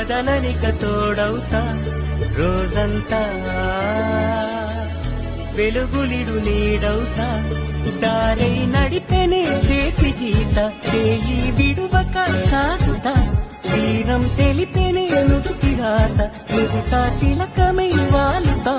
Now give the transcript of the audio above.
వదలనిక తోడవుతా రోజంతా వెలుగులిడు నీడవుతా దారై నడిపెనే చేతి గీత చేయి విడువక సాగుతా తీరం తెలిపెనే నుదుటి రాత నుదుట తిలకమై వాలుతా